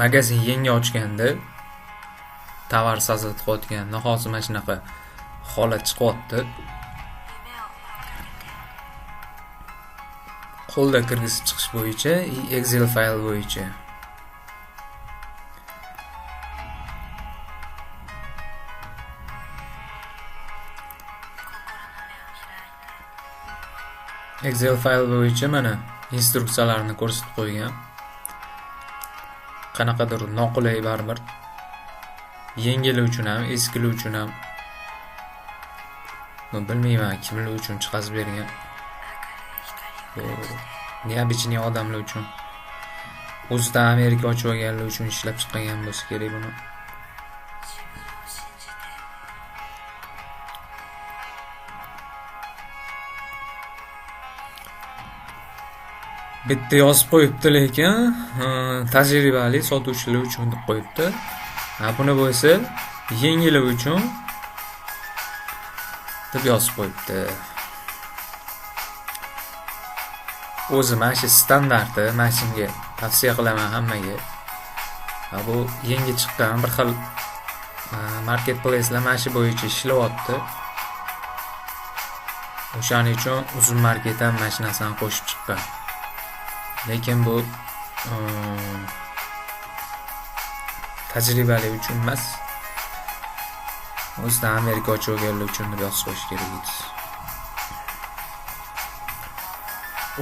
magazin yangi ochganda tovar sotayotganda hozir mana shunaqa holat chiqyapti. Qo'lda kirgizib chiqish bo'yicha, Excel fayl bo'yicha. Excel fayl bo'yicha mana instruksiyalarni ko'rsatib qo'ygan. Qanaqadir noqulay baribir. Yengili uchun ham, eskili uchun ham. Bilmayman kimlar uchun chiqazib bergan. Neobычный odamlar uchun. O'zida Amerika ochib olganlar uchun ishlab chiqqan bo'lsa kerak buni. Bitta yozib qo'yibdi, lekin tajribali sotuvchilar uchun deb qo'yibdi. Buni bo'lsa yengillik uchun deb yozib qo'yibdi. O'zi mana shu standarti, men shunga tavsiya qilaman hammaga. Bu yangi chiqqan bir xil marketplacelar mana shu bo'yicha ishlayapti. O'shaning uchun uzun market ham mana shu narsani qo'shib chiqqan. Lekin bu tajribali uchun emas. O'zida Amerika ochib olganlar uchun deb yozib qo'yish kerak edi.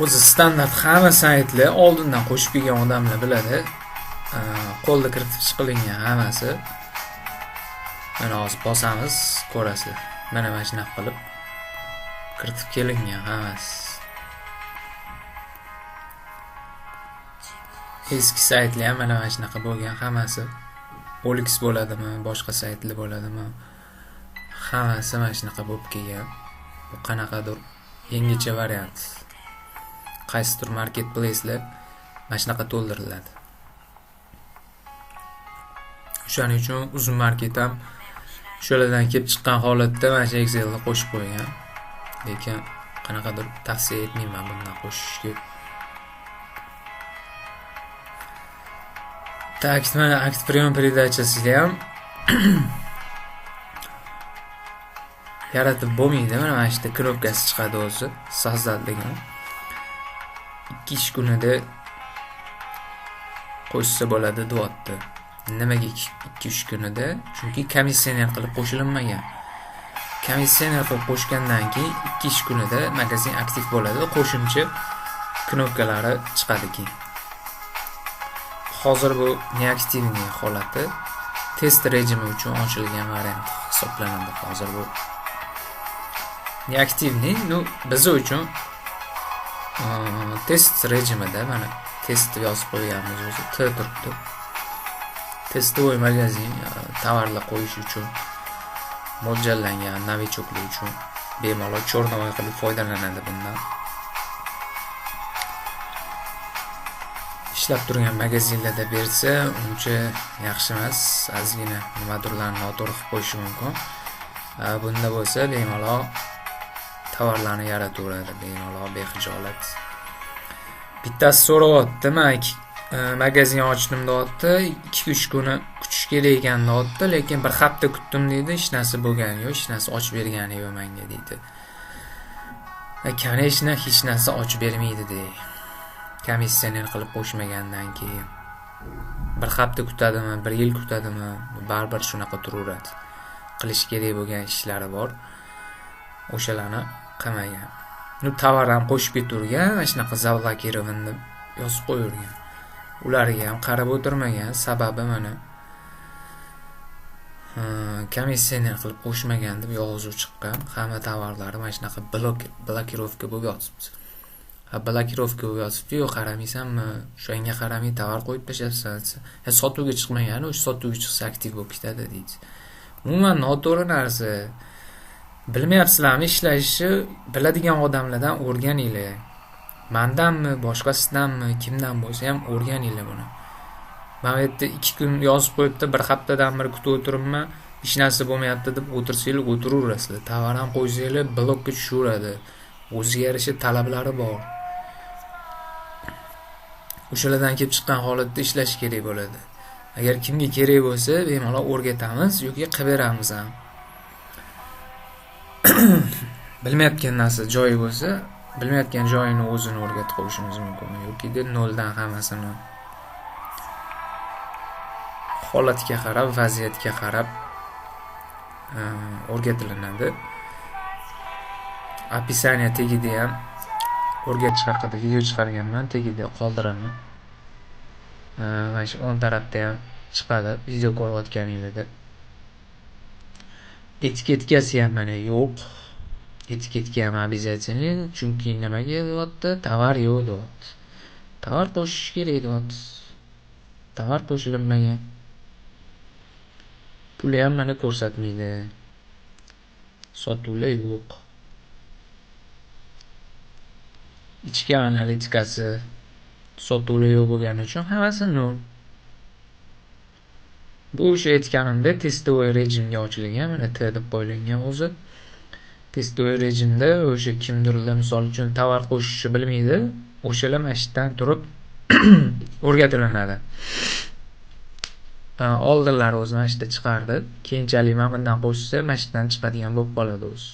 O'zi standart hamma saytlar oldindan qo'shib kelgan odamlar biladi. Qo'lda kiritish qilingan hammasi. Mana hozir bosamiz, ko'rasiz. Mana shunaqa qilib kiritib kelingan hammasi. Eski saytlar ham mana shunaqa bo'lgan hammasi. OLX bo'ladimi, boshqa saytlar bo'ladimi? Hammasi mana shunaqa bo'lib kelgan. Bu qanaqadir yangicha variant. Qaysidir marketplace'lar mana shunaqa to'ldiriladi. Shuning uchun uzun market ham shulardan kelib chiqqan holatda mana shu Excelni qo'shib qo'ygan. Lekin qanaqadir tavsiya etmayman bundan qo'shishga. Так, mana akt прием передачасida ham yaratib bo'lmaydi. Mana shu yerda knopkasi chiqadi o'zi, sozdad degan. 2 ish kunida qo'shsa bo'ladi, deyapti. Nimaga 2-3 kunida? Chunki komissioner qilib qo'shilinmagan. Komissioner qilib qo'shgandan keyin 2 ish kunida magazin aktiv bo'ladi, qo'shimcha knopkalari chiqadi keyin. Hozir bu neaktivniy holati, test rejimi uchun ochilgan variant hisoblanadi. Hozir bu neaktivniy, biz uchun test rejimida mana test yozib qo'yganmiz o'zi turibdi. Testovoy magazin tovarlar qo'yish uchun mo'ljallangan, novichoklar uchun bemalol cho'rnavoy qilib foydalanadi bundan. Ishlab turgan magazinlarda bersa, uncha yaxshi emas, ozgina nimadirlarni noto'g'ri qilib qo'yishi mumkin. Bunda bo'lsa bemalol tovarlarni yarataveradi, bemalol bexijolat. Bittasi so'rayapti, men magazin ochdim deyapti, 2-3 kuni kutish kerak ekan deyapti, lekin bir hafta kutdim deydi, hech narsa bo'lgani yo'q, hech narsa ochib bergani yo'q menga deydi. Конечно, hech narsa ochib bermaydi deydi. Komissioner qilib qo'shmagandan keyin bir hafta kutadimi, bir yil kutadimi, baribir shunaqa turaveradi. Qilish kerak bo'lgan ishlari bor. O'shalarni qilmagan. Tovar ham qo'shib keturgan, mana shunaqa zavlakirovni yozib qo'yurgan. Ularga ham qarab o'tirmagan, sababi mana komissioner qilib qo'shmagan deb yozuv chiqqan. Hamma tovarlari mana shunaqa blokirovka bo'lib yotibdi. Blokirovka bo'lib yotibdi, yo'q qaramaysanmi? Shunga qaramay tovar qo'yib tashlabsan. Sotuvga chiqmagan, o'sha sotuvga chiqsa aktiv bo'lib ketadi deydi. Umuman noto'g'ri narsa. Bilmayapsizlarmi, ishlashni biladigan odamlardan o'rganinglar. Mendanmi, boshqasidanmi, kimdan bo'lsa ham o'rganinglar buni. Men bu yerda 2 kun yozib qo'yibdi, bir haftadan beri kutib o'tiribman, hech narsa bo'lmayapti deb o'tirsanglar o'tiraverasizlar. Tovar ham qo'ysanglar blokka tushaveradi. O'ziga yarasha talablari bor. O'shalardan kelib chiqqan holatda ishlash kerak bo'ladi. Agar kimga kerak bo'lsa bemalol o'rgatamiz yoki qilib beramiz ham. Bilmayotgan narsa joyi bo'lsa, bilmayotgan joyini o'zini o'rgatib qo'yishimiz mumkin yoki noldan hammasini holatga qarab, vaziyatga qarab o'rgatilinadi. Описание tagida ham o'rgatish haqida video chiqarganman, tagida qoldiraman. Mana shu o'ng tarafda ham chiqadi video ko'rayotganingizda. Etiketkasi ham mana yo'q. Etiketka ham обязательно, chunki nimaga deyapti? Tovar yo'q deyapti. Tovar qo'shish kerak deyapti. Tovar qo'shilmagan. Puli ham mana ko'rsatmaydi. Sotuvlar yo'q. Ichki analitikasi sotuvlar yo'q bo'lgani uchun hammasi nol. Bu o'sha aytganimda testovoy rejimga ochilgan, mana T deb qo'yilgan o'zi. Testovoy rejimda o'sha kimdirlar misol uchun tovar qo'shishni bilmaydi, o'shalar mashqdan turib o'rgatilinadi. Oldinlari o'zi mashqda chiqardi, keyinchalik mana bundan qo'shsa mashqdan chiqadigan bo'lib qoladi o'zi.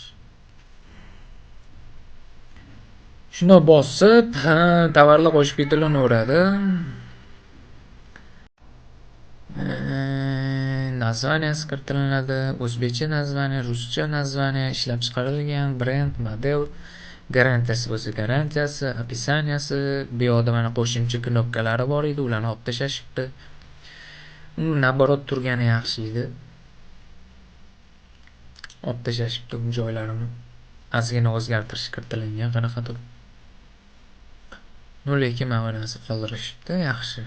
Shuni bosib, tovarlar qo'shib ketilaveradi. Nazvaniyasi kiritiladi, o'zbekcha nazvaniya, ruscha nazvaniya, ishlab chiqarilgan brend, model, garantiyasi bo'lsa garantiyasi, opisaniyasi, bu yoqda mana qo'shimcha knopkalari bor edi, ularni olib tashlashibdi. Naborot turgani yaxshi edi. Olib tashlashibdi bu joylarini. Ozgina o'zgartirish kiritilgan, qanaqadir. Lekin mana bu narsa qoldirishibdi, yaxshi.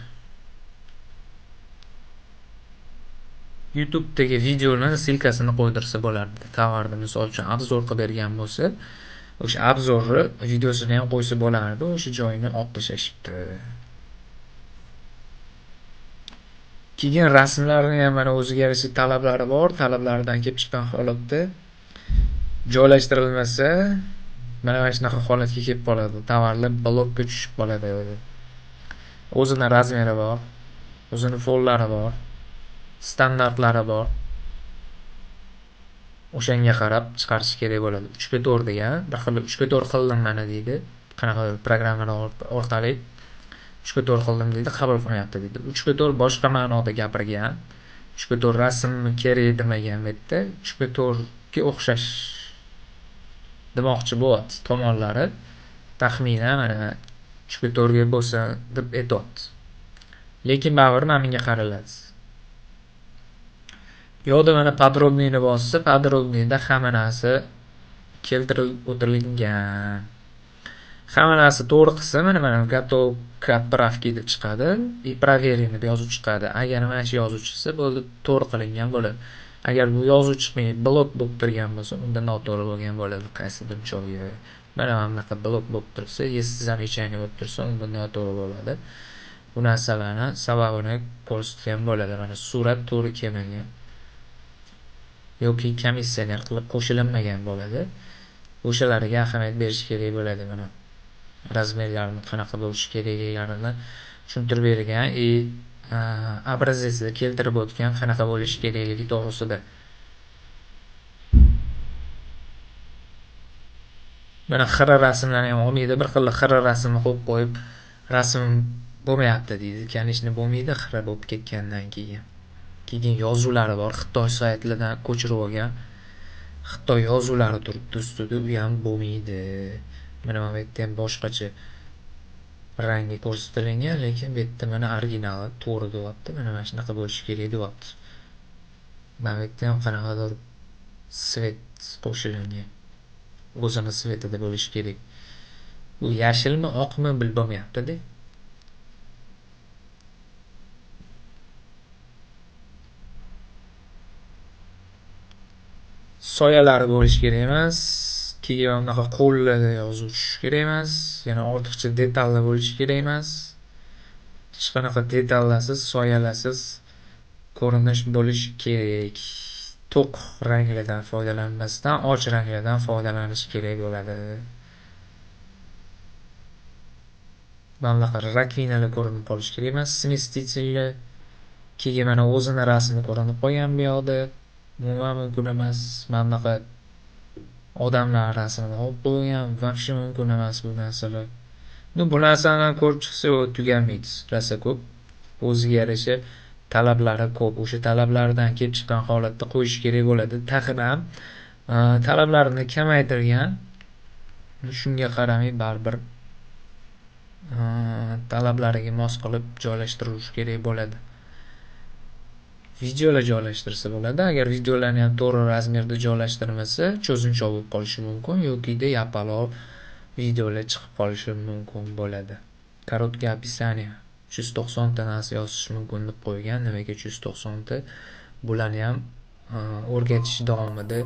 YouTube'dagi videolarni silkasini qo'ydirsa bo'lardi. Tovarni misol uchun obzor qilib bergan bo'lsa, o'sha obzorni videosini ham qo'ysa bo'lardi, o'sha joyini olib tashlashibdi. Keyin rasmlarning ham mana o'ziga yarasha talablari bor, talablardan kelib chiqqan holatda joylashtirilmasa, mana shunaqa holatga kelib qoladi. Tovarlar blokka tushib qoladi. O'zini razmeri bor, o'zini follari bor, standartlari bor. O'shanga qarab chiqarish kerak bo'ladi. 3x4 degan, bir xil 3x4 qildim mana deydi. Qanaqa programmalar orqali 3x4 qildim deydi, qabul qilmayapti deydi. 3x4 boshqa ma'noda gapirgan. 3x4 rasmni kerak demagan bu yerda. 3x4 ga o'xshash demoqchi bo'lyapti tomonlari. Taxminan mana 3x4 ga bo'lsa deb aytyapti. Lekin baribir mana bunga qaraladi. Yo'da mana podrobniyni bossa, podrobniyda hamma narsa keltirib o'tirilgan. Hamma narsa to'g'ri qilsa, mana готов к отправке deb chiqadi. И проверено deb yozuv chiqadi. Agar mana shu yozuv chiqsa, bo'ldi, to'g'ri qilingan bo'ladi. Agar bu yozuv chiqmay, blok bo'lib turgan bo'lsa, unda noto'g'ri bo'lgan bo'ladi qaysidir joyi. Mana bunaqa blok bo'lib tursa, если замечание bo'lib tursa, unda noto'g'ri bo'ladi. Bu narsalarni sababini ko'rsatgan bo'ladi. Mana surat to'g'ri kelmagan yoki komissiyalar qilib qo'shilmagan bo'ladi. O'shalarga ahamiyat berish kerak bo'ladi. Mana razmerlarni qanaqa bo'lishi kerakligini tushuntirib bergan obrazetsda keltirib o'tgan qanaqa bo'lishi kerakligi to'g'risida. Mana xira rasmlarni ham olmaydi, bir xil xira rasmni qo'yib rasm bo'lmayapti deydi. Kanishni bo'lmaydi xira bo'lib ketgandan keyin. Keyin yozuvlari bor, Xitoy saytlaridan ko'chirib olgan. Xitoy yozuvlari turibdi ustida, u ham bo'lmaydi. Mana bu yerda ham boshqacha rangi ko'rsatilgan, lekin bu yerda mana originali to'g'ri deyapti. Mana shunaqa bo'lishi kerak deyapti. Mana bu yerda ham qanaqadir svet qo'shilgan. O'zini svetida bo'lishi kerak. Bu yashilmi, oqmi bilib bo'lmayapti-da. Soyalari bo'lishi kerak emas. Keyin unaqa qo'llarda yozuv tushishi kerak emas. Yana ortiqcha detallar bo'lishi kerak emas. Hech qanaqa detallarsiz, soyalarsiz ko'rinish bo'lishi kerak. To'q ranglardan foydalanmasdan, och ranglardan foydalanish kerak bo'ladi. Mana bunaqa rakvinalar ko'rinib qolishi kerak emas. Smestителlar keyin mana o'zini rasmi ko'rinib qolgan bu yoqda. Umuman mumkin emas. Mana bunaqa odamlar rasmini olib qo'ygan. Вообще mumkin emas bu narsalar. Bu narsani ko'rib chiqsa tugamaydi. Rosa ko'p. O'ziga yarasha talablari ko'p. O'sha talablardan kelib chiqqan holatda qo'yish kerak bo'ladi. Taxir ham talablarini kamaytirgan. Shunga qaramay baribir talablariga mos qilib joylashtirish kerak bo'ladi. Videolar joylashtirsa bo'ladi. Agar videolarni ham to'g'ri razmerda joylashtirmasa, cho'zinchoq bo'lib qolishi mumkin yoki yapaloq videolar chiqib qolishi mumkin bo'ladi. Kороткое описание 190 ta narsa yozish mumkin deb qo'ygan. Nimaga 190 ta? Bularni ham o'rgatish davomida